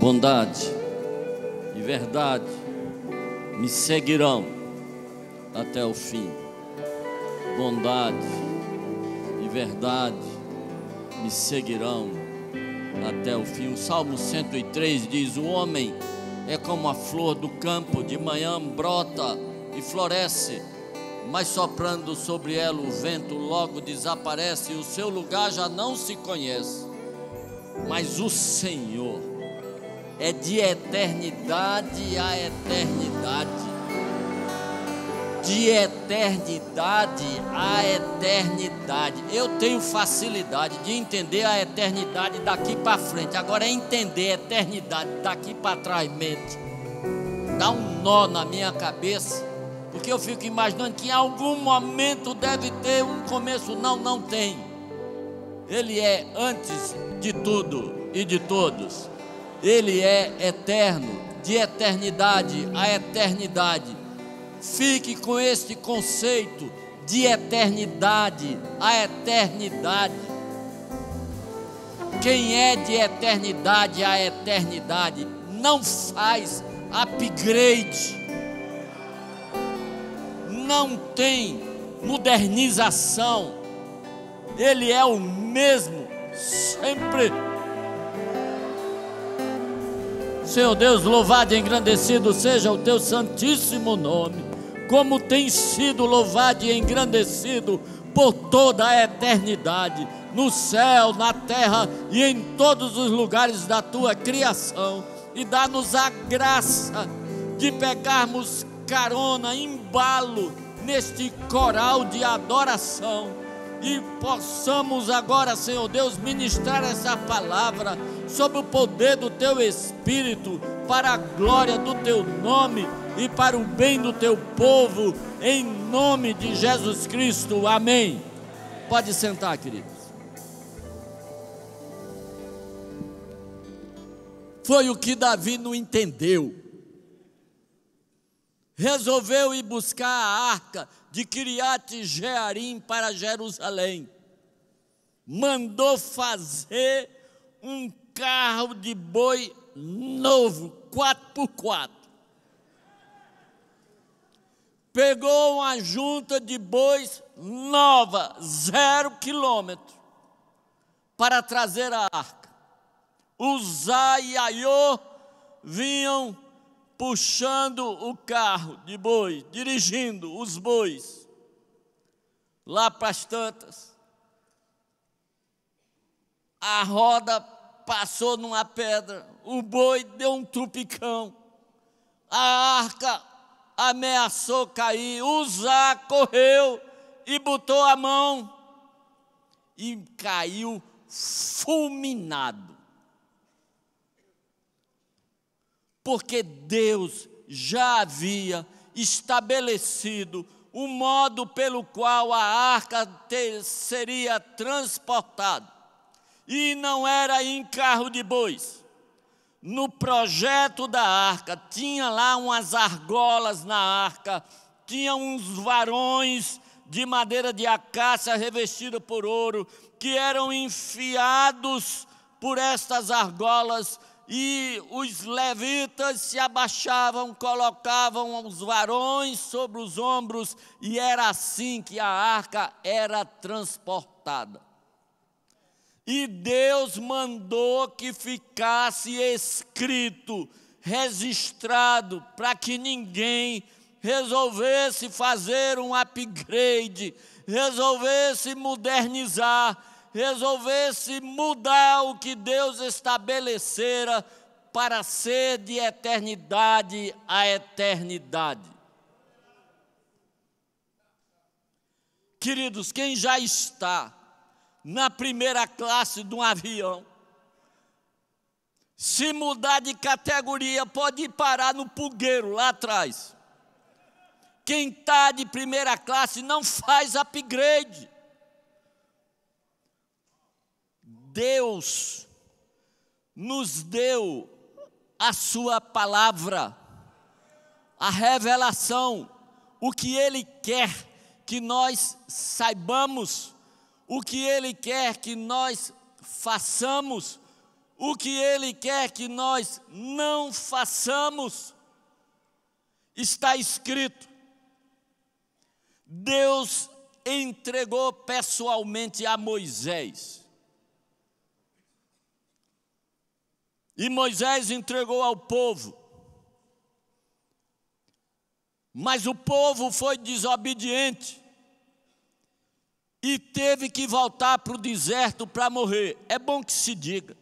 Bondade e verdade me seguirão até o fim. Bondade e verdade me seguirão até o fim. O Salmo 103 diz: o homem é como a flor do campo, de manhã brota e floresce, mas soprando sobre ela o vento logo desaparece, e o seu lugar já não se conhece. Mas o Senhor é de eternidade a eternidade, de eternidade a eternidade. Eu tenho facilidade de entender a eternidade daqui para frente. Agora, entender a eternidade daqui para trás, mente, dá um nó na minha cabeça, porque eu fico imaginando que em algum momento deve ter um começo. Não tem. Ele é antes de tudo e de todos. Ele é eterno, de eternidade a eternidade. Fique com este conceito de eternidade a eternidade. Quem é de eternidade a eternidade não faz upgrade, não tem modernização. Ele é o mesmo sempre. Senhor Deus, louvado e engrandecido seja o teu santíssimo nome, como tem sido louvado e engrandecido por toda a eternidade, no céu, na terra e em todos os lugares da tua criação. E dá-nos a graça de pegarmos carona, embalo neste coral de adoração, e possamos agora, Senhor Deus, ministrar essa palavra sob o poder do teu Espírito, para a glória do teu nome e para o bem do teu povo, em nome de Jesus Cristo, amém. Pode sentar, queridos. Foi o que Davi não entendeu. Resolveu ir buscar a arca de Kiriat Jearim para Jerusalém. Mandou fazer um carro de boi novo, 4x4. Pegou uma junta de bois nova, 0 quilômetro, para trazer a arca. Uzá e Aiô vinham puxando o carro de boi, dirigindo os bois. Lá para as tantas, a roda passou numa pedra, o boi deu um trupicão, a arca ameaçou cair. Uzá correu e botou a mão e caiu fulminado. Porque Deus já havia estabelecido o modo pelo qual a arca seria transportada. E não era em carro de bois. No projeto da arca, tinha lá umas argolas na arca, tinha uns varões de madeira de acácia revestida por ouro, que eram enfiados por estas argolas, e os levitas se abaixavam, colocavam os varões sobre os ombros, e era assim que a arca era transportada. E Deus mandou que ficasse escrito, registrado, para que ninguém resolvesse fazer um upgrade, resolvesse modernizar, resolvesse mudar o que Deus estabelecera para ser de eternidade a eternidade. Queridos, quem já está na primeira classe de um avião, se mudar de categoria, pode ir parar no pulgueiro lá atrás. Quem está de primeira classe não faz upgrade. Deus nos deu a sua palavra, a revelação, o que Ele quer que nós saibamos, o que Ele quer que nós façamos, o que Ele quer que nós não façamos. Está escrito. Deus entregou pessoalmente a Moisés. E Moisés entregou ao povo. Mas o povo foi desobediente e teve que voltar para o deserto para morrer. É bom que se diga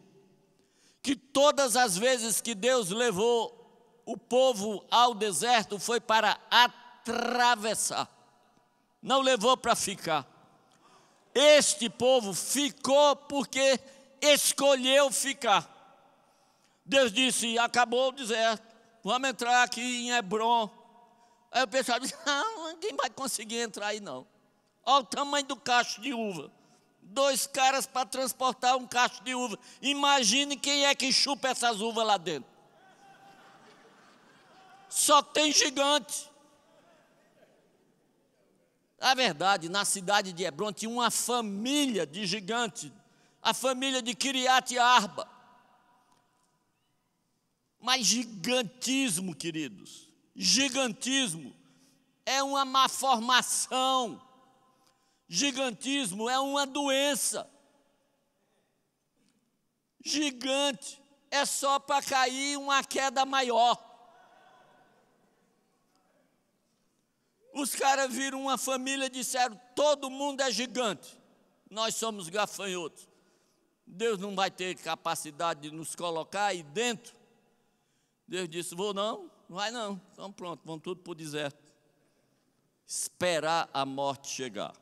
que todas as vezes que Deus levou o povo ao deserto foi para atravessar, não levou para ficar. Este povo ficou porque escolheu ficar. Deus disse: acabou o deserto, vamos entrar aqui em Hebrom. Aí o pessoal disse: não, ninguém vai conseguir entrar aí não. Olha o tamanho do cacho de uva. 2 caras para transportar um cacho de uva. Imagine quem é que chupa essas uvas lá dentro. Só tem gigante. Na verdade, na cidade de Hebrom tinha uma família de gigantes. A família de Kiriat Arba. Mas gigantismo, queridos, gigantismo é uma má formação. Gigantismo é uma doença. Gigante é só para cair uma queda maior. Os caras viram uma família e disseram: todo mundo é gigante, nós somos gafanhotos. Deus não vai ter capacidade de nos colocar aí dentro. Deus disse: vou não, não vai não. Então pronto, vão tudo para o deserto. Esperar a morte chegar.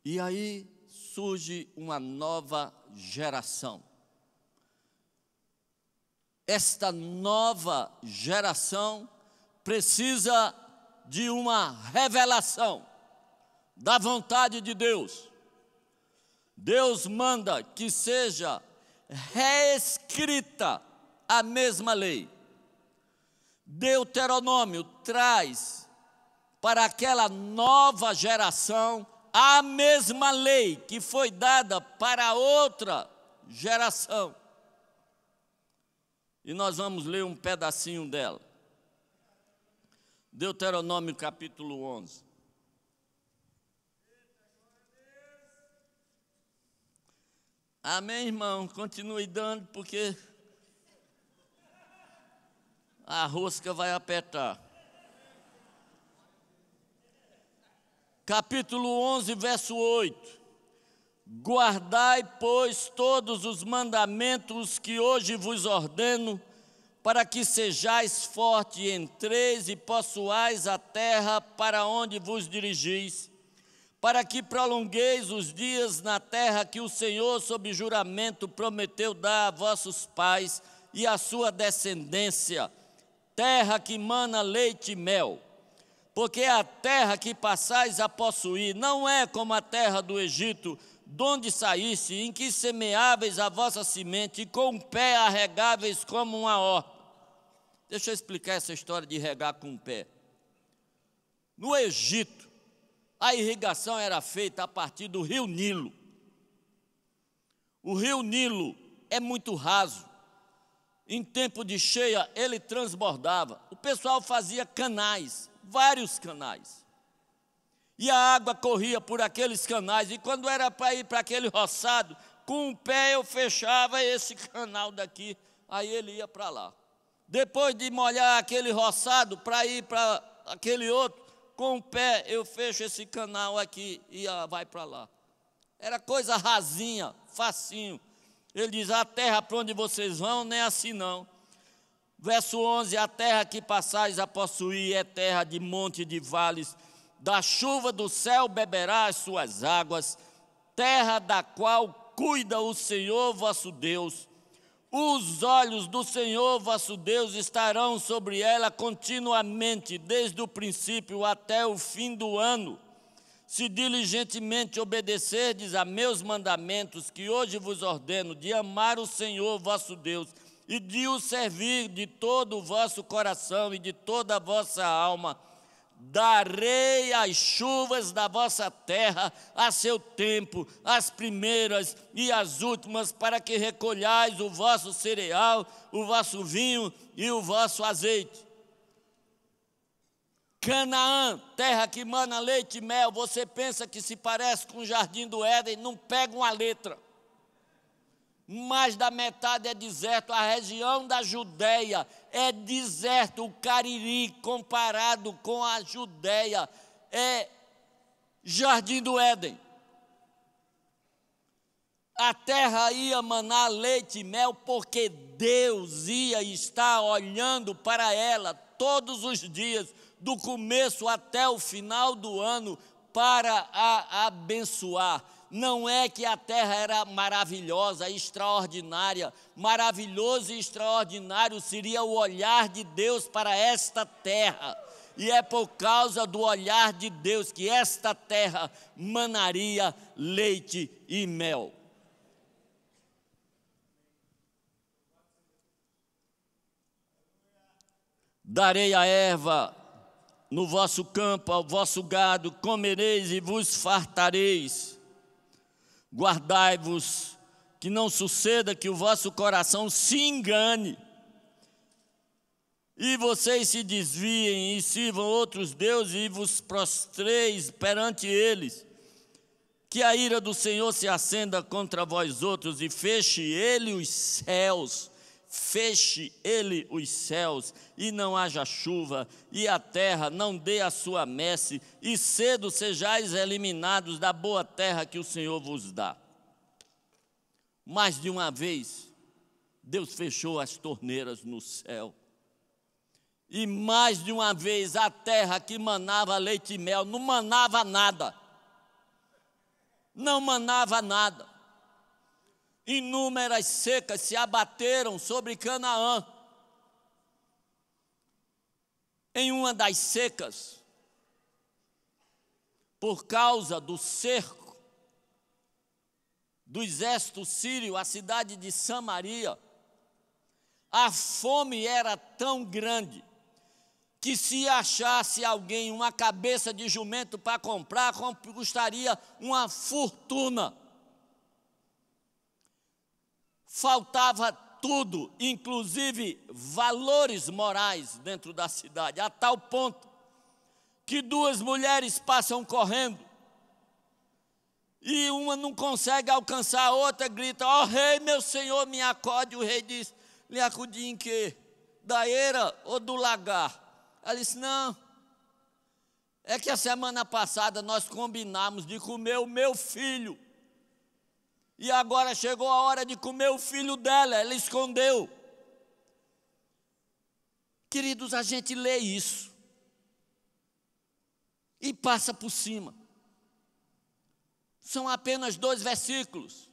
E aí surge uma nova geração. Esta nova geração precisa de uma revelação da vontade de Deus. Deus manda que seja reescrita a mesma lei. Deuteronômio traz para aquela nova geração a mesma lei que foi dada para outra geração. E nós vamos ler um pedacinho dela. Deuteronômio capítulo 11. Amém, irmão? Continue dando, porque a rosca vai apertar. Capítulo 11, verso 8. Guardai, pois, todos os mandamentos que hoje vos ordeno, para que sejais fortes e entreis e possuais a terra para onde vos dirigis, para que prolongueis os dias na terra que o Senhor, sob juramento, prometeu dar a vossos pais e à sua descendência, terra que mana leite e mel. Porque a terra que passais a possuir não é como a terra do Egito, donde saísse, em que semeáveis a vossa semente, e com o pé a regáveis como uma horta. Deixa eu explicar essa história de regar com o pé. No Egito, a irrigação era feita a partir do rio Nilo. O rio Nilo é muito raso. Em tempo de cheia, ele transbordava. O pessoal fazia canais, vários canais. E a água corria por aqueles canais. E quando era para ir para aquele roçado, com o pé eu fechava esse canal daqui, aí ele ia para lá. Depois de molhar aquele roçado para ir para aquele outro, com o pé eu fecho esse canal aqui e vai para lá. Era coisa rasinha, facinho. Ele diz: a terra para onde vocês vão não é assim não. Verso 11: a terra que passais a possuir é terra de monte e de vales, da chuva do céu beberá as suas águas, terra da qual cuida o Senhor vosso Deus. Os olhos do Senhor vosso Deus estarão sobre ela continuamente, desde o princípio até o fim do ano. Se diligentemente obedecerdes a meus mandamentos, que hoje vos ordeno, de amar o Senhor vosso Deus, e de o servir de todo o vosso coração e de toda a vossa alma, darei as chuvas da vossa terra a seu tempo, as primeiras e as últimas, para que recolhais o vosso cereal, o vosso vinho e o vosso azeite. Canaã, terra que mana leite e mel, você pensa que se parece com o jardim do Éden? Não pega uma letra. Mais da metade é deserto. A região da Judéia é deserto. O Cariri, comparado com a Judéia, é jardim do Éden. A terra ia manar leite e mel porque Deus ia estar olhando para ela todos os dias, do começo até o final do ano, para a abençoar. Não é que a terra era maravilhosa, extraordinária. Maravilhoso e extraordinário seria o olhar de Deus para esta terra. E é por causa do olhar de Deus que esta terra manaria leite e mel. Darei a erva no vosso campo, ao vosso gado, comereis e vos fartareis. Guardai-vos, que não suceda que o vosso coração se engane, e vocês se desviem e sirvam outros deuses e vos prostreis perante eles. Que a ira do Senhor se acenda contra vós outros e feche ele os céus. Feche ele os céus, e não haja chuva, e a terra não dê a sua messe, e cedo sejais eliminados da boa terra que o Senhor vos dá. Mais de uma vez, Deus fechou as torneiras no céu, e mais de uma vez a terra que manava leite e mel não manava nada. Não manava nada. Inúmeras secas se abateram sobre Canaã. Em uma das secas, por causa do cerco do exército sírio, a cidade de Samaria, a fome era tão grande que se achasse alguém uma cabeça de jumento para comprar, custaria uma fortuna. Faltava tudo, inclusive valores morais dentro da cidade, a tal ponto que duas mulheres passam correndo e uma não consegue alcançar a outra, grita: ó rei, meu senhor, me acode. O rei diz: lhe acudi em quê? Da eira ou do lagar? Ela disse: não, é que a semana passada nós combinamos de comer o meu filho, e agora chegou a hora de comer o filho dela, ela escondeu. Queridos, a gente lê isso e passa por cima. São apenas 2 versículos.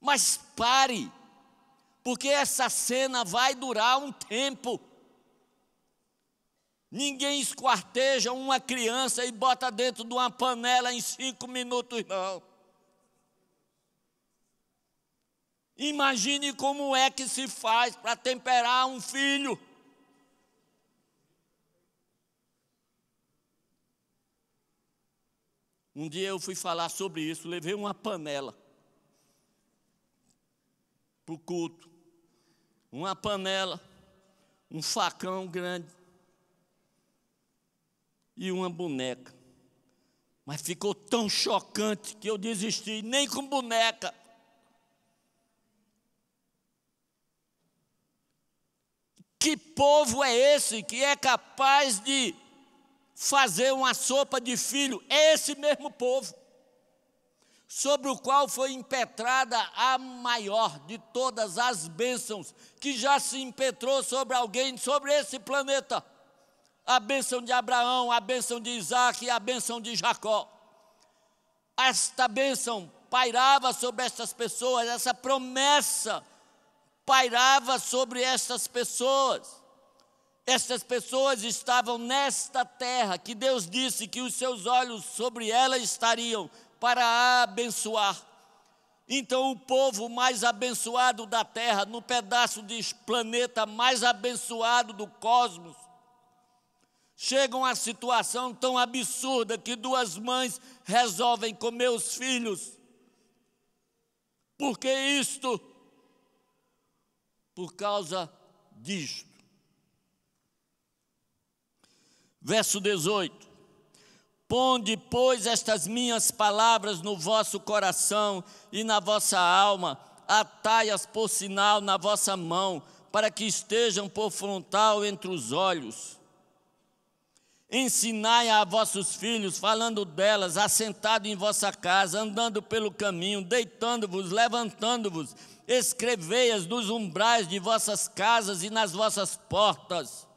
Mas pare, porque essa cena vai durar um tempo. Ninguém esquarteja uma criança e bota dentro de uma panela em 5 minutos, não. Imagine como é que se faz para temperar um filho. Um dia eu fui falar sobre isso, levei uma panela para o culto. Uma panela, um facão grande e uma boneca. Mas ficou tão chocante que eu desisti, nem com boneca. Que povo é esse que é capaz de fazer uma sopa de filho? É esse mesmo povo, sobre o qual foi impetrada a maior de todas as bênçãos que já se impetrou sobre alguém, sobre esse planeta. A bênção de Abraão, a bênção de Isaac e a bênção de Jacó. Esta bênção pairava sobre estas pessoas, essa promessa pairava sobre estas pessoas. Estas pessoas estavam nesta terra que Deus disse que os seus olhos sobre ela estariam para a abençoar. Então o povo mais abençoado da terra, no pedaço de planeta mais abençoado do cosmos, Chegam a situação tão absurda que duas mães resolvem comer os filhos. Por que isto? Por causa disto. Verso 18. Ponde, pois, estas minhas palavras no vosso coração e na vossa alma, atai-as por sinal na vossa mão, para que estejam por frontal entre os olhos. Ensinai a vossos filhos, falando delas, assentado em vossa casa, andando pelo caminho, deitando-vos, levantando-vos, escrevei-as nos umbrais de vossas casas e nas vossas portas,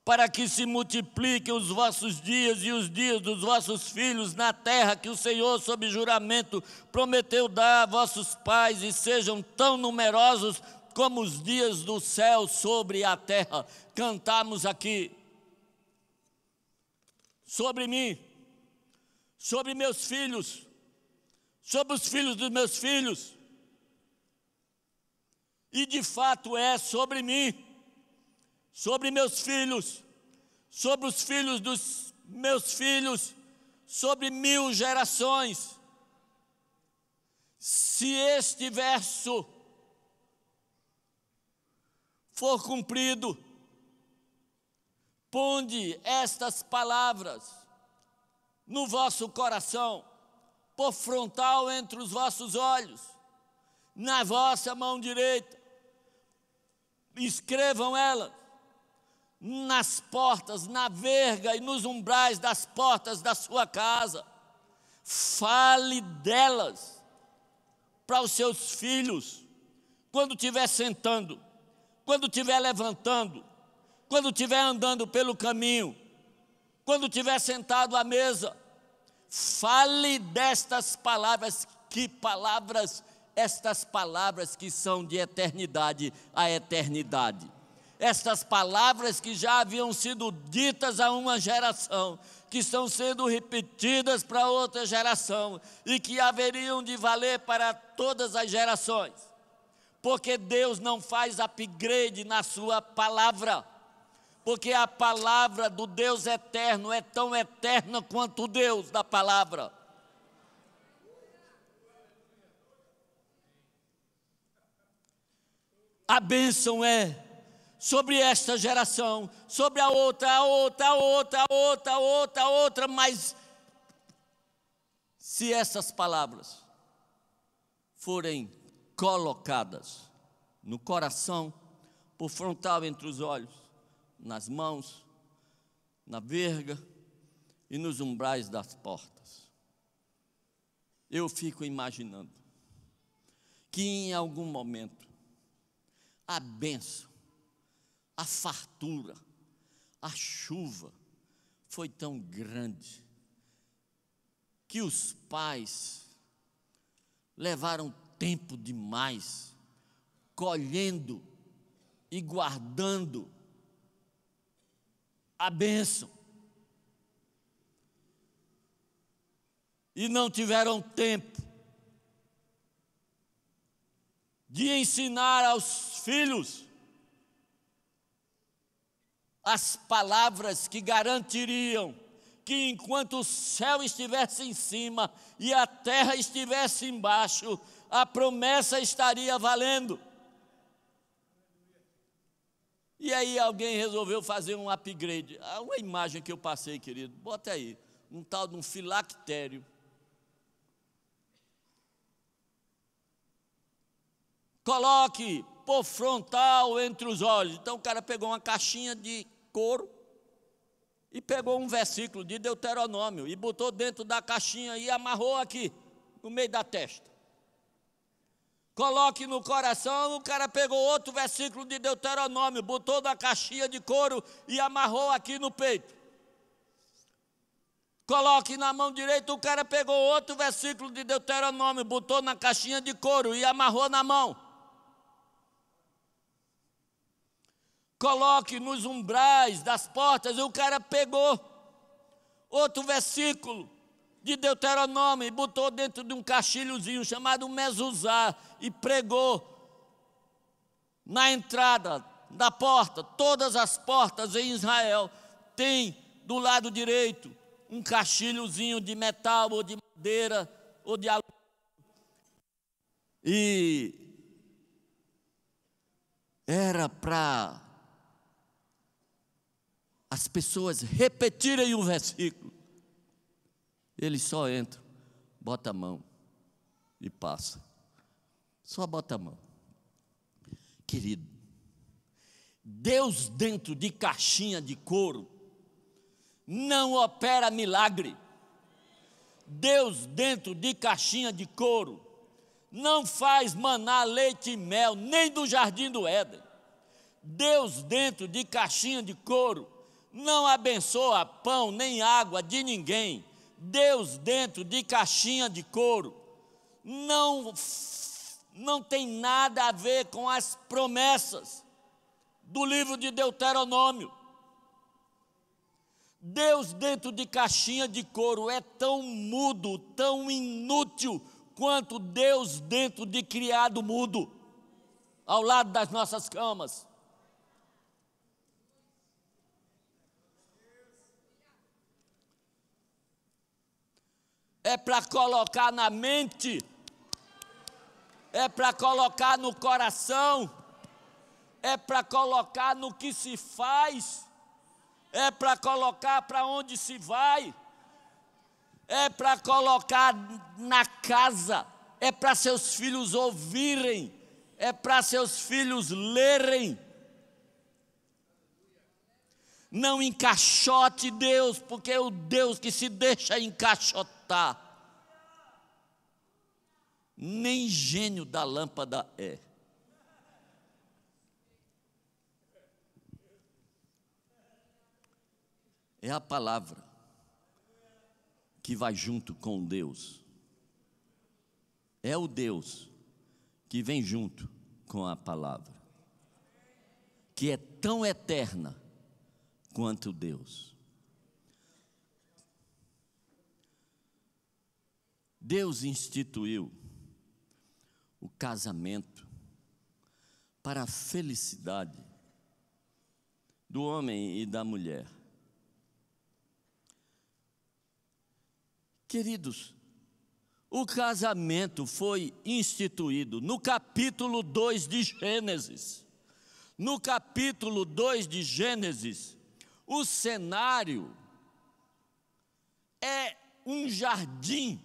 para que se multipliquem os vossos dias e os dias dos vossos filhos na terra que o Senhor, sob juramento, prometeu dar a vossos pais, e sejam tão numerosos como os dias do céu sobre a terra. Cantamos aqui. Sobre mim, sobre meus filhos, sobre os filhos dos meus filhos, e de fato é sobre mim, sobre meus filhos, sobre os filhos dos meus filhos, sobre 1000 gerações. Se este verso for cumprido, ponde estas palavras no vosso coração, por frontal entre os vossos olhos, na vossa mão direita. Escrevam elas nas portas, na verga e nos umbrais das portas da sua casa. Fale delas para os seus filhos, quando estiver sentando, quando estiver levantando, quando estiver andando pelo caminho, quando estiver sentado à mesa. Fale destas palavras. Que palavras? Estas palavras que são de eternidade a eternidade. Estas palavras que já haviam sido ditas a uma geração, que estão sendo repetidas para outra geração, e que haveriam de valer para todas as gerações. Porque Deus não faz upgrade na sua palavra. Porque a palavra do Deus eterno é tão eterna quanto o Deus da palavra. A bênção é sobre esta geração, sobre a outra, mas se essas palavras forem colocadas no coração, por frontal entre os olhos, nas mãos, na verga e nos umbrais das portas. Eu fico imaginando que em algum momento a bênção, a fartura, a chuva foi tão grande que os pais levaram tempo demais colhendo e guardando a bênção, e não tiveram tempo de ensinar aos filhos as palavras que garantiriam que enquanto o céu estivesse em cima e a terra estivesse embaixo, a promessa estaria valendo. E aí alguém resolveu fazer um upgrade. Uma imagem que eu passei, querido, bota aí, um tal de um filactério. Coloque por frontal entre os olhos. Então o cara pegou uma caixinha de couro e pegou um versículo de Deuteronômio e botou dentro da caixinha e amarrou aqui, no meio da testa. Coloque no coração, o cara pegou outro versículo de Deuteronômio, botou na caixinha de couro e amarrou aqui no peito. Coloque na mão direita, o cara pegou outro versículo de Deuteronômio, botou na caixinha de couro e amarrou na mão. Coloque nos umbrais das portas, e o cara pegou outro versículo de Deuteronômio e botou dentro de um caixilhozinho chamado mezuzá e pregou na entrada da porta. Todas as portas em Israel tem do lado direito um caixilhozinho de metal ou de madeira ou de alumínio. E era para as pessoas repetirem o versículo. Eles só entram, bota a mão e passa. Só bota a mão. Querido, Deus dentro de caixinha de couro não opera milagre. Deus dentro de caixinha de couro não faz maná, leite e mel, nem do jardim do Éden. Deus dentro de caixinha de couro não abençoa pão nem água de ninguém. Deus dentro de caixinha de couro não tem nada a ver com as promessas do livro de Deuteronômio. Deus dentro de caixinha de couro é tão mudo, tão inútil, quanto Deus dentro de criado mudo, ao lado das nossas camas. É para colocar na mente, é para colocar no coração, é para colocar no que se faz, é para colocar para onde se vai, é para colocar na casa, é para seus filhos ouvirem, é para seus filhos lerem. Não encaixote Deus, porque é o Deus que se deixa encaixotar. Nem gênio da lâmpada é. É a palavra que vai junto com Deus. É o Deus que vem junto com a palavra, que é tão eterna quanto Deus. Deus instituiu o casamento para a felicidade do homem e da mulher. Queridos, o casamento foi instituído no capítulo 2 de Gênesis. No capítulo 2 de Gênesis, o cenário é um jardim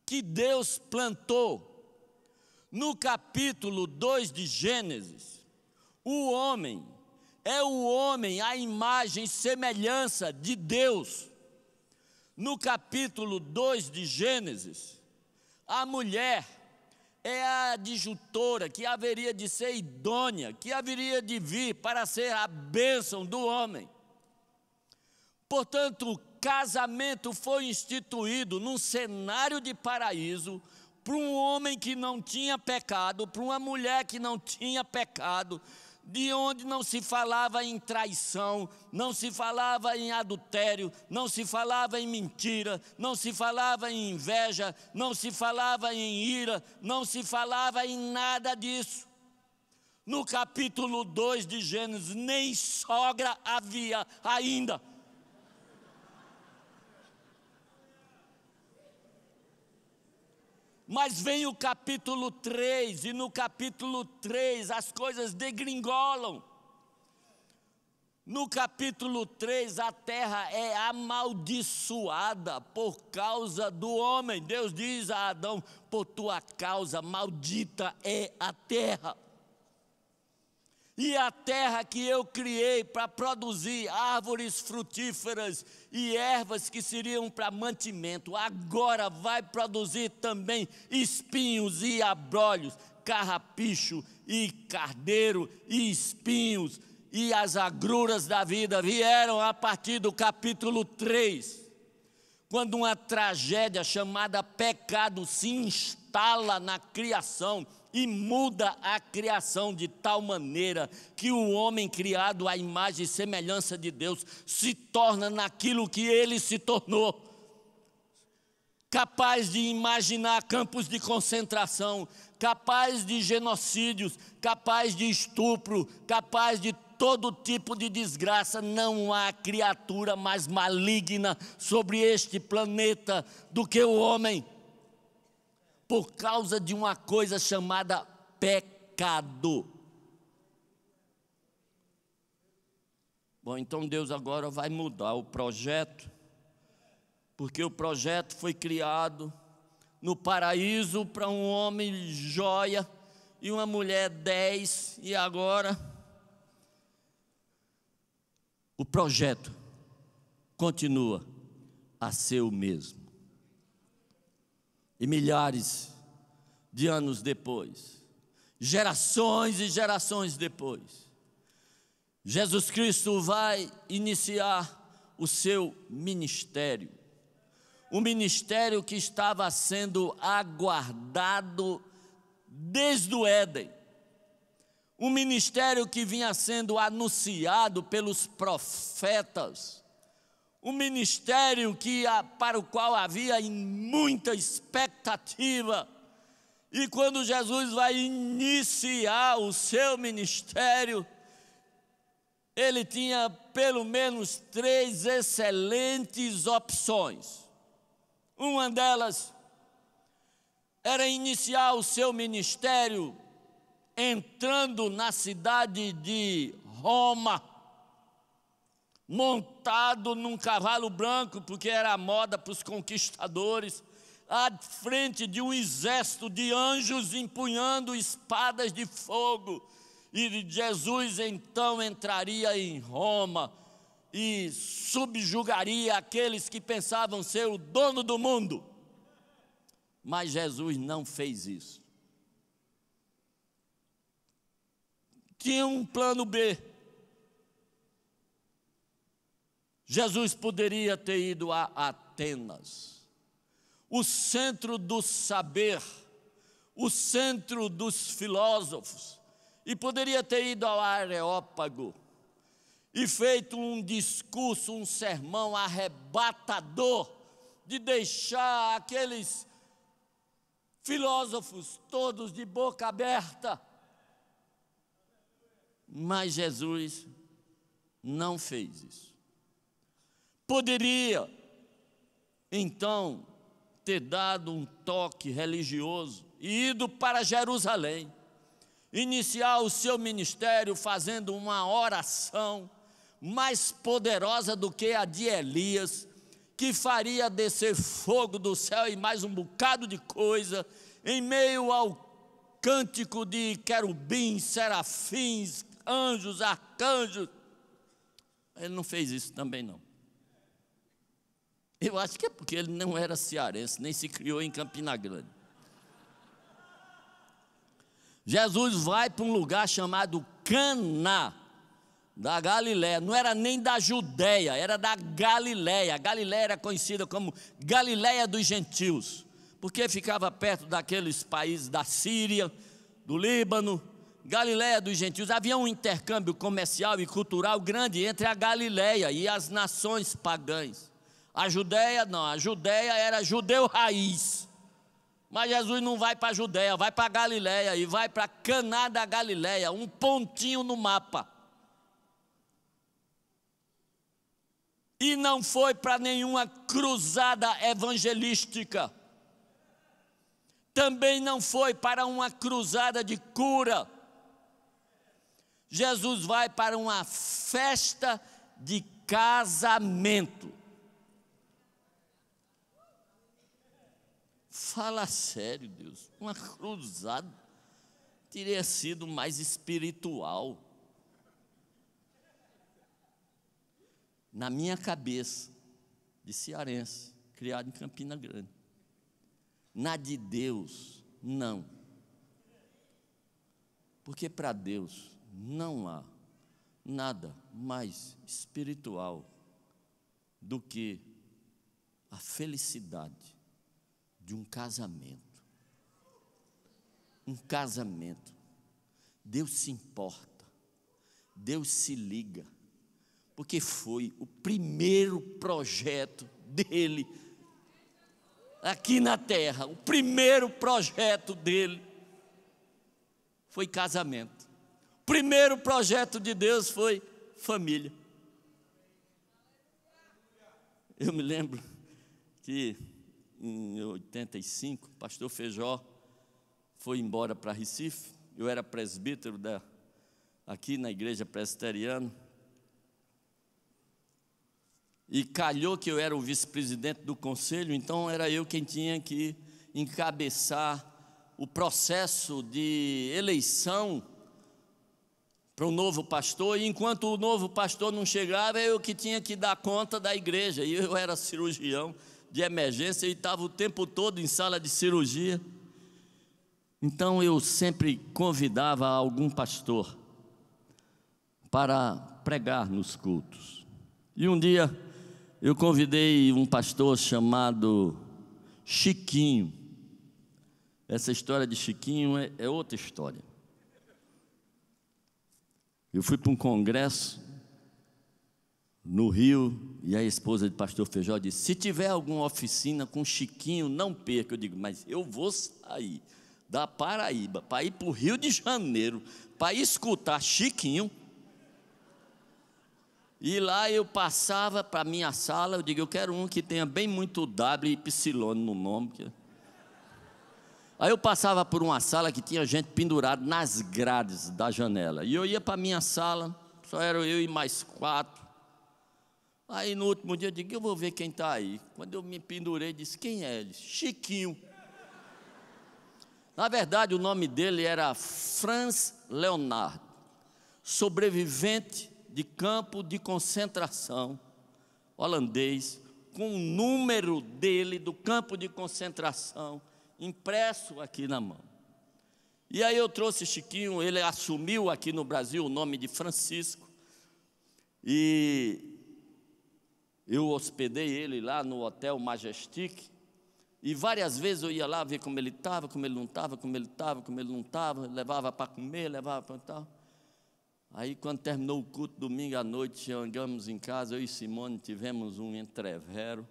que Deus plantou. No capítulo 2 de Gênesis, o homem é o homem à imagem e semelhança de Deus. No capítulo 2 de Gênesis, a mulher é a adjutora que haveria de ser idônea, que haveria de vir para ser a bênção do homem. Portanto, o casamento foi instituído num cenário de paraíso, para um homem que não tinha pecado, para uma mulher que não tinha pecado, de onde não se falava em traição, não se falava em adultério, não se falava em mentira, não se falava em inveja, não se falava em ira, não se falava em nada disso. No capítulo 2 de Gênesis, nem sogra havia ainda. Mas vem o capítulo 3, e no capítulo 3 as coisas degringolam. No capítulo 3 a terra é amaldiçoada por causa do homem. Deus diz a Adão: por tua causa maldita é a terra. E a terra que eu criei para produzir árvores frutíferas e ervas que seriam para mantimento, agora vai produzir também espinhos e abrolhos, carrapicho e carneiro e espinhos, e as agruras da vida vieram a partir do capítulo 3, quando uma tragédia chamada pecado se instala na criação e muda a criação de tal maneira que o homem criado à imagem e semelhança de Deus se torna naquilo que ele se tornou. Capaz de imaginar campos de concentração, capaz de genocídios, capaz de estupro, capaz de todo tipo de desgraça. Não há criatura mais maligna sobre este planeta do que o homem, por causa de uma coisa chamada pecado. Bom, então Deus agora vai mudar o projeto, porque o projeto foi criado no paraíso para um homem joia e uma mulher 10, e agora o projeto continua a ser o mesmo. E milhares de anos depois, gerações e gerações depois, Jesus Cristo vai iniciar o seu ministério. Um ministério que estava sendo aguardado desde o Éden. Um ministério que vinha sendo anunciado pelos profetas. Um ministério para o qual havia muita expectativa. E quando Jesus vai iniciar o seu ministério, ele tinha pelo menos 3 excelentes opções. Uma delas era iniciar o seu ministério entrando na cidade de Roma, montado num cavalo branco, porque era a moda para os conquistadores, à frente de um exército de anjos empunhando espadas de fogo. E Jesus então entraria em Roma e subjugaria aqueles que pensavam ser o dono do mundo. Mas Jesus não fez isso. Tinha um plano B. Jesus poderia ter ido a Atenas, o centro do saber, o centro dos filósofos, e poderia ter ido ao Areópago e feito um discurso, um sermão arrebatador, de deixar aqueles filósofos todos de boca aberta. Mas Jesus não fez isso. Poderia, então, ter dado um toque religioso e ido para Jerusalém, iniciar o seu ministério fazendo uma oração mais poderosa do que a de Elias, que faria descer fogo do céu e mais um bocado de coisa, em meio ao cântico de querubins, serafins, anjos, arcanjos. Ele não fez isso também não. Eu acho que é porque ele não era cearense, nem se criou em Campina Grande. Jesus vai para um lugar chamado Caná da Galiléia. Não era nem da Judéia, era da Galiléia. A Galiléia era conhecida como Galiléia dos gentios, porque ficava perto daqueles países da Síria, do Líbano. Galiléia dos gentios. Havia um intercâmbio comercial e cultural grande entre a Galiléia e as nações pagãs. A Judéia não, a Judéia era judeu raiz. Mas Jesus não vai para a Judéia, vai para a Galiléia e vai para Caná da Galiléia, um pontinho no mapa. E não foi para nenhuma cruzada evangelística. Também não foi para uma cruzada de cura. Jesus vai para uma festa de casamento. Fala sério, Deus, uma cruzada teria sido mais espiritual. Na minha cabeça, de cearense, criado em Campina Grande. Na de Deus, não. Porque para Deus não há nada mais espiritual do que a felicidade de um casamento. Um casamento. Deus se importa, Deus se liga, porque foi o primeiro projeto dele aqui na terra. O primeiro projeto dele foi casamento. Primeiro projeto de Deus foi família. Eu me lembro que em 85, o pastor Feijó foi embora para Recife. Eu era presbítero aqui na igreja presbiteriana. E calhou que eu era o vice-presidente do conselho, então era eu quem tinha que encabeçar o processo de eleição para o novo pastor. E enquanto o novo pastor não chegava, eu que tinha que dar conta da igreja. E eu era cirurgião de emergência e estava o tempo todo em sala de cirurgia. Então eu sempre convidava algum pastor para pregar nos cultos. E um dia eu convidei um pastor chamado Chiquinho. Essa história de Chiquinho é outra história. Eu fui para um congresso no Rio e a esposa do pastor Feijó disse: se tiver alguma oficina com Chiquinho, não perca. Eu digo: mas eu vou sair da Paraíba para ir para o Rio de Janeiro para escutar Chiquinho. E lá eu passava para a minha sala, eu digo: eu quero um que tenha bem muito W e Y no nome. Aí eu passava por uma sala que tinha gente pendurada nas grades da janela. E eu ia para a minha sala, só era eu e mais 4. Aí no último dia eu digo: eu vou ver quem está aí. Quando eu me pendurei, disse: quem é ele? Chiquinho. Na verdade o nome dele era Franz Leonard, sobrevivente de campo de concentração holandês, com o número dele do campo de concentração impresso aqui na mão. E aí eu trouxe Chiquinho, ele assumiu aqui no Brasil o nome de Francisco, e eu hospedei ele lá no Hotel Majestic, e várias vezes eu ia lá ver como ele estava, como ele não estava, como ele estava, como ele não estava, levava para comer, levava para tal. Aí quando terminou o culto, domingo à noite, chegamos em casa, eu e Simone tivemos um entrevero.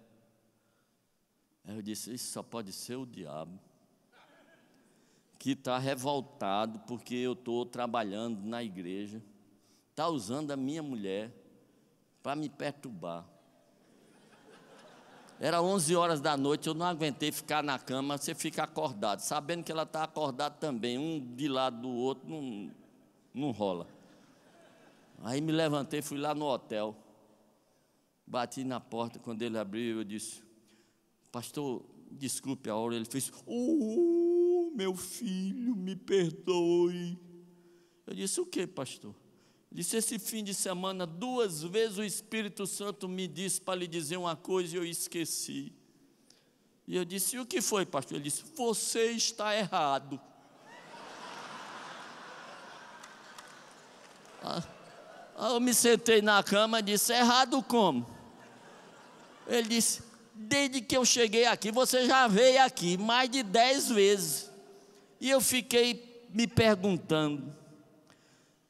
Aí eu disse: isso só pode ser o diabo, que está revoltado porque eu estou trabalhando na igreja, está usando a minha mulher para me perturbar. Era 11 horas da noite, eu não aguentei ficar na cama. Você fica acordado, sabendo que ela está acordada também, um de lado do outro, não rola. Aí me levantei, fui lá no hotel, bati na porta. Quando ele abriu, eu disse: pastor, desculpe a hora. Ele fez: meu filho, me perdoe. Eu disse: o que, pastor? Ele disse: esse fim de semana, 2 vezes o Espírito Santo me disse para lhe dizer uma coisa e eu esqueci. E eu disse: e o que foi, pastor? Ele disse: você está errado. Eu me sentei na cama e disse: errado como? Ele disse: desde que eu cheguei aqui, você já veio aqui mais de 10 vezes. E eu fiquei me perguntando: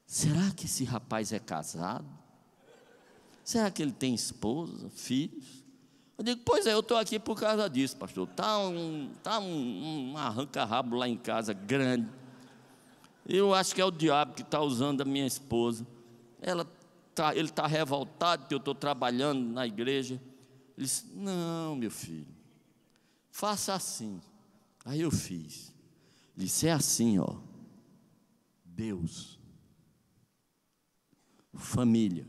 será que esse rapaz é casado? Será que ele tem esposa, filhos? Eu digo: pois é, eu estou aqui por causa disso, pastor. Está um arranca-rabo lá em casa grande. Eu acho que é o diabo que está usando a minha esposa. Ele está revoltado que eu estou trabalhando na igreja. Ele disse: não, meu filho, faça assim. Aí eu fiz. Ele disse: é assim, ó. Deus, família,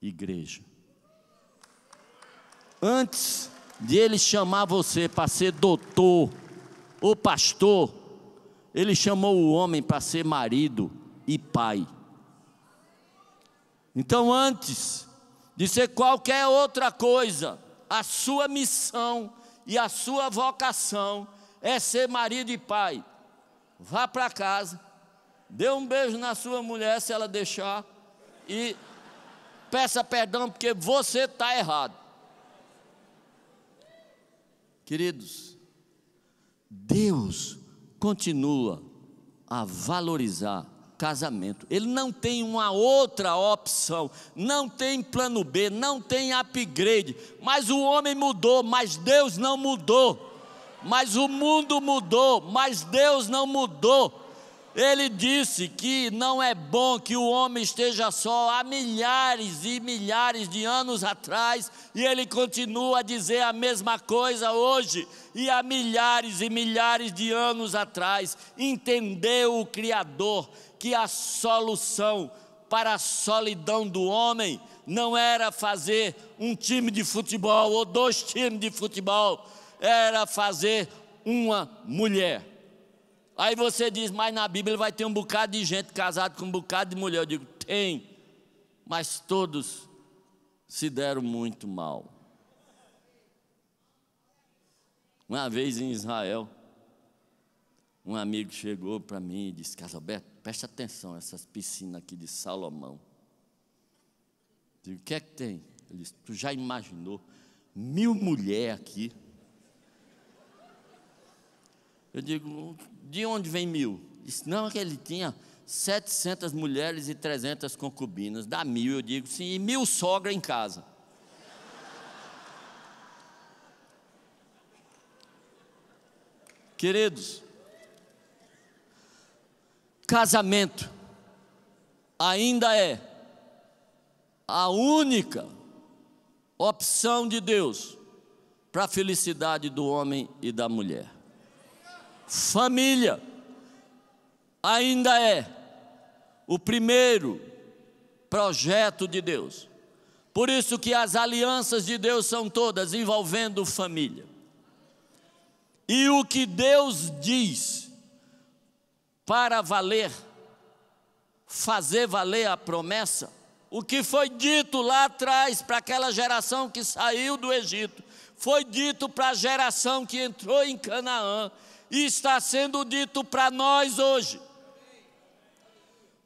igreja. Antes de ele chamar você para ser doutor ou pastor, ele chamou o homem para ser marido e pai. Então, antes de ser qualquer outra coisa, a sua missão e a sua vocação é ser marido e pai. Vá para casa, dê um beijo na sua mulher, se ela deixar, e peça perdão, porque você está errado. Queridos, Deus continua a valorizar casamento. Ele não tem uma outra opção, não tem plano B, não tem upgrade. Mas o homem mudou, mas Deus não mudou. Mas o mundo mudou, mas Deus não mudou. Ele disse que não é bom que o homem esteja só há milhares e milhares de anos atrás, e ele continua a dizer a mesma coisa hoje, e há milhares e milhares de anos atrás. Entendeu o Criador que a solução para a solidão do homem não era fazer um time de futebol ou 2 times de futebol, era fazer uma mulher. Aí você diz, mas na Bíblia vai ter um bocado de gente casada com um bocado de mulher. Eu digo, tem, mas todos se deram muito mal. Uma vez em Israel, um amigo chegou para mim e disse, Casalberto, preste atenção, essas piscinas aqui de Salomão. Eu digo, o que é que tem? Ele disse, tu já imaginou 1000 mulheres aqui? Eu digo, de onde vem 1000? Disse, não, que ele tinha 700 mulheres e 300 concubinas, dá 1000. Eu digo, sim, e 1000 sogras em casa. Queridos, casamento ainda é a única opção de Deus para a felicidade do homem e da mulher. Família ainda é o primeiro projeto de Deus. Por isso que as alianças de Deus são todas envolvendo família. E o que Deus diz para valer, fazer valer a promessa, o que foi dito lá atrás para aquela geração que saiu do Egito, foi dito para a geração que entrou em Canaã, e está sendo dito para nós hoje.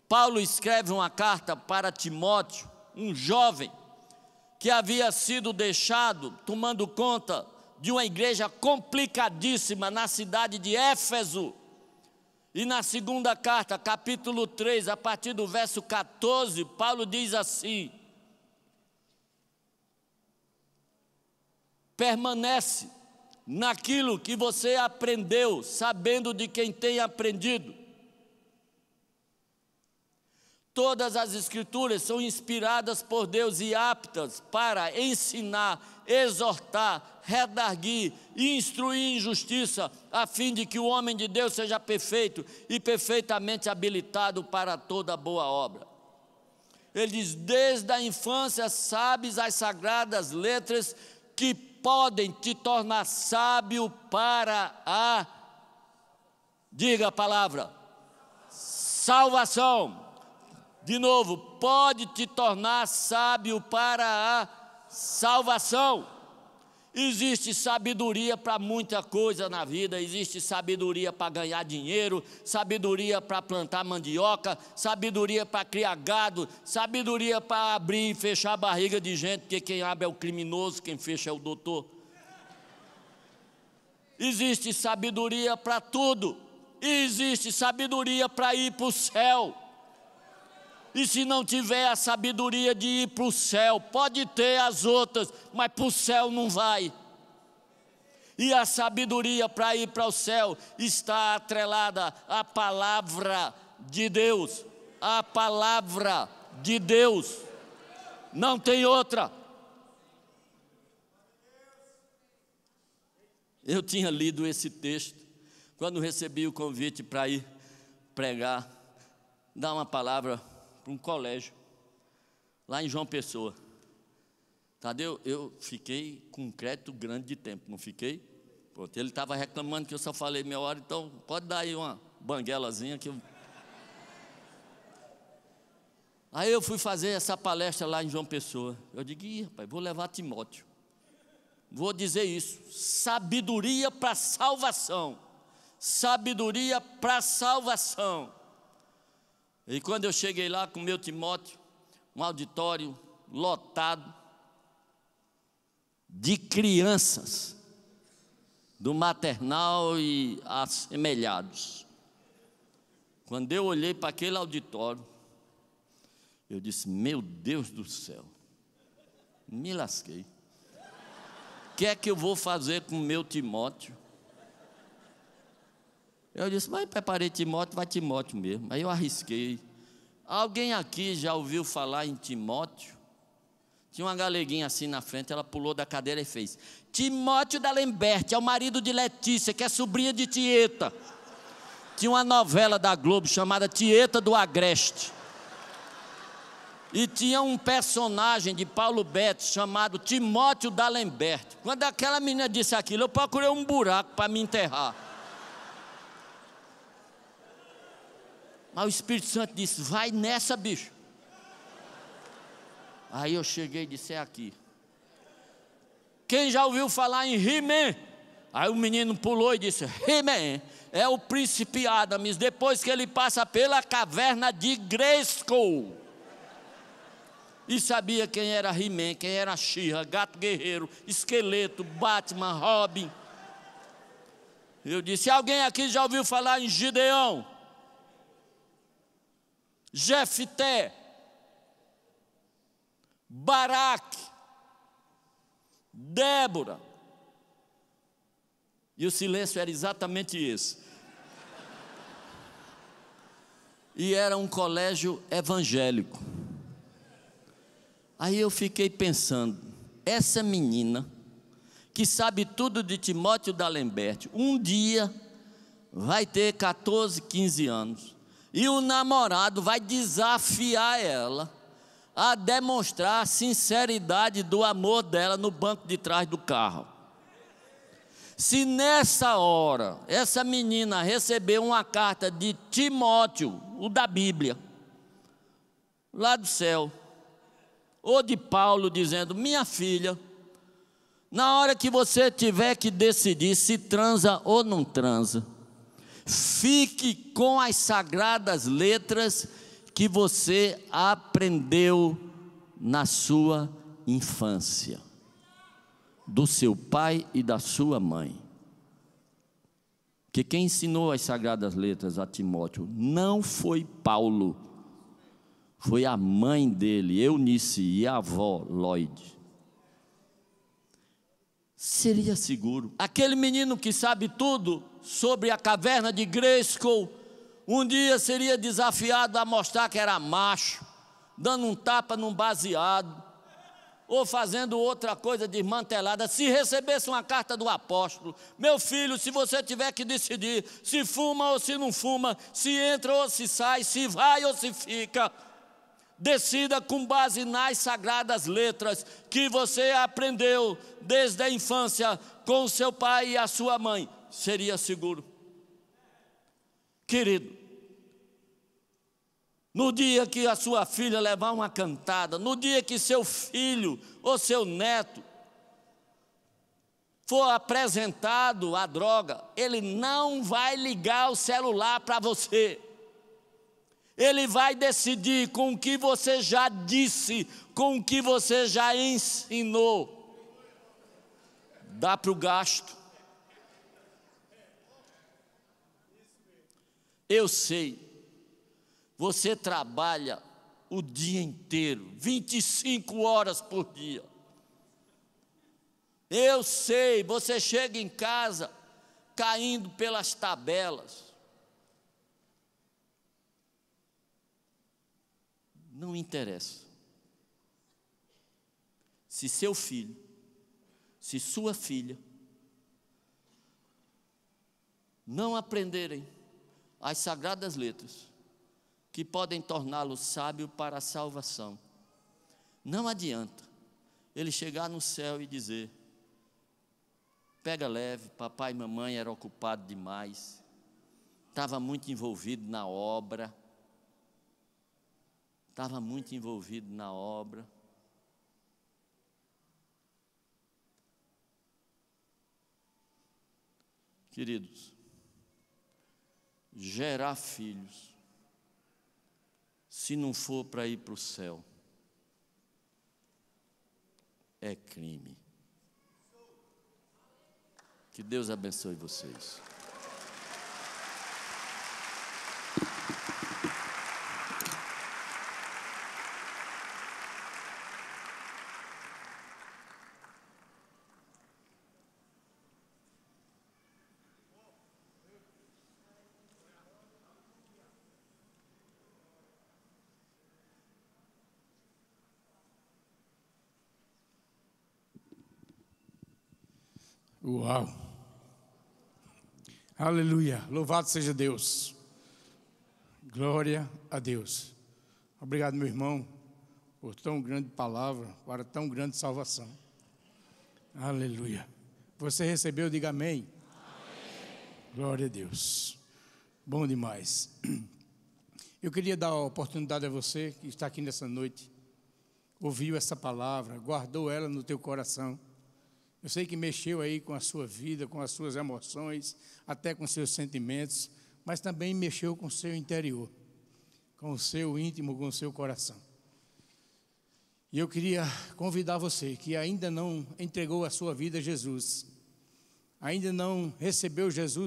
Paulo escreve uma carta para Timóteo, um jovem que havia sido deixado tomando conta de uma igreja complicadíssima na cidade de Éfeso. E na segunda carta, capítulo 3, a partir do verso 14, Paulo diz assim: permanece naquilo que você aprendeu, sabendo de quem tem aprendido. Todas as escrituras são inspiradas por Deus e aptas para ensinar, exortar, redarguir e instruir em justiça, a fim de que o homem de Deus seja perfeito e perfeitamente habilitado para toda boa obra. Ele diz, desde a infância sabes as sagradas letras que podem te tornar sábio para a, diga a palavra, salvação. De novo, pode te tornar sábio para a salvação. Existe sabedoria para muita coisa na vida, existe sabedoria para ganhar dinheiro, sabedoria para plantar mandioca, sabedoria para criar gado, sabedoria para abrir e fechar a barriga de gente, porque quem abre é o criminoso, quem fecha é o doutor. Existe sabedoria para tudo, e existe sabedoria para ir para o céu. E se não tiver a sabedoria de ir para o céu, pode ter as outras, mas para o céu não vai. E a sabedoria para ir para o céu está atrelada à palavra de Deus. A palavra de Deus. Não tem outra. Eu tinha lido esse texto quando recebi o convite para ir pregar, dar uma palavra para um colégio, lá em João Pessoa. Tadeu, eu fiquei com um crédito grande de tempo, não fiquei? Pronto, ele estava reclamando que eu só falei meia hora, então pode dar aí uma banguelazinha que eu... Aí eu fui fazer essa palestra lá em João Pessoa. Eu digo, rapaz, vou levar Timóteo. Vou dizer isso, sabedoria para salvação. Sabedoria para salvação. E quando eu cheguei lá com o meu Timóteo, um auditório lotado de crianças, do maternal e assemelhados. Quando eu olhei para aquele auditório, eu disse, meu Deus do céu, me lasquei. O que é que eu vou fazer com o meu Timóteo? Eu disse, mas preparei Timóteo, vai Timóteo mesmo. Aí eu arrisquei. Alguém aqui já ouviu falar em Timóteo? Tinha uma galeguinha assim na frente, ela pulou da cadeira e fez: Timóteo da Lemberte, é o marido de Letícia, que é sobrinha de Tieta. Tinha uma novela da Globo chamada Tieta do Agreste. E tinha um personagem de Paulo Betti chamado Timóteo da Lemberte. Quando aquela menina disse aquilo, eu procurei um buraco para me enterrar. Mas o Espírito Santo disse: vai nessa, bicho. Aí eu cheguei e disse: é aqui. Quem já ouviu falar em He-Man? Aí o menino pulou e disse: He-Man é o príncipe Adams, depois que ele passa pela caverna de Grayskull. E sabia quem era He-Man, quem era She-Ra, Gato Guerreiro, Esqueleto, Batman, Robin. Eu disse: alguém aqui já ouviu falar em Gideão? Jefté, Baraque, Débora. E o silêncio era exatamente esse. E era um colégio evangélico. Aí eu fiquei pensando, essa menina que sabe tudo de Timóteo da Lemberte, um dia vai ter 14, 15 anos. E o namorado vai desafiar ela a demonstrar a sinceridade do amor dela no banco de trás do carro. Se nessa hora essa menina receber uma carta de Timóteo, o da Bíblia, lá do céu, ou de Paulo dizendo: minha filha, na hora que você tiver que decidir se transa ou não transa, fique com as sagradas letras que você aprendeu na sua infância, do seu pai e da sua mãe. Que quem ensinou as sagradas letras a Timóteo não foi Paulo, foi a mãe dele, Eunice, e a avó Lloyd. Seria seguro. Aquele menino que sabe tudo sobre a caverna de Grayskull, um dia seria desafiado a mostrar que era macho, dando um tapa num baseado, ou fazendo outra coisa desmantelada. Se recebesse uma carta do apóstolo: meu filho, se você tiver que decidir se fuma ou se não fuma, se entra ou se sai, se vai ou se fica, decida com base nas sagradas letras que você aprendeu desde a infância com o seu pai e a sua mãe. Seria seguro. Querido, no dia que a sua filha levar uma cantada, no dia que seu filho ou seu neto for apresentado à droga, ele não vai ligar o celular para você. Ele vai decidir com o que você já disse, com o que você já ensinou. Dá para o gasto. Eu sei, você trabalha o dia inteiro, 25 horas por dia. Eu sei, você chega em casa caindo pelas tabelas. Não interessa. Se seu filho, se sua filha não aprenderem as sagradas letras que podem torná-lo sábio para a salvação, não adianta ele chegar no céu e dizer: pega leve, papai e mamãe eram ocupados demais, estava muito envolvido na obra. Queridos, gerar filhos, se não for para ir para o céu, é crime. Que Deus abençoe vocês. Uau! Aleluia! Louvado seja Deus! Glória a Deus! Obrigado, meu irmão, por tão grande palavra, para tão grande salvação. Aleluia! Você recebeu, diga amém. Amém. Glória a Deus! Bom demais! Eu queria dar a oportunidade a você que está aqui nessa noite, ouviu essa palavra, guardou ela no teu coração. Eu sei que mexeu aí com a sua vida, com as suas emoções, até com seus sentimentos, mas também mexeu com o seu interior, com o seu íntimo, com o seu coração. E eu queria convidar você que ainda não entregou a sua vida a Jesus, ainda não recebeu Jesus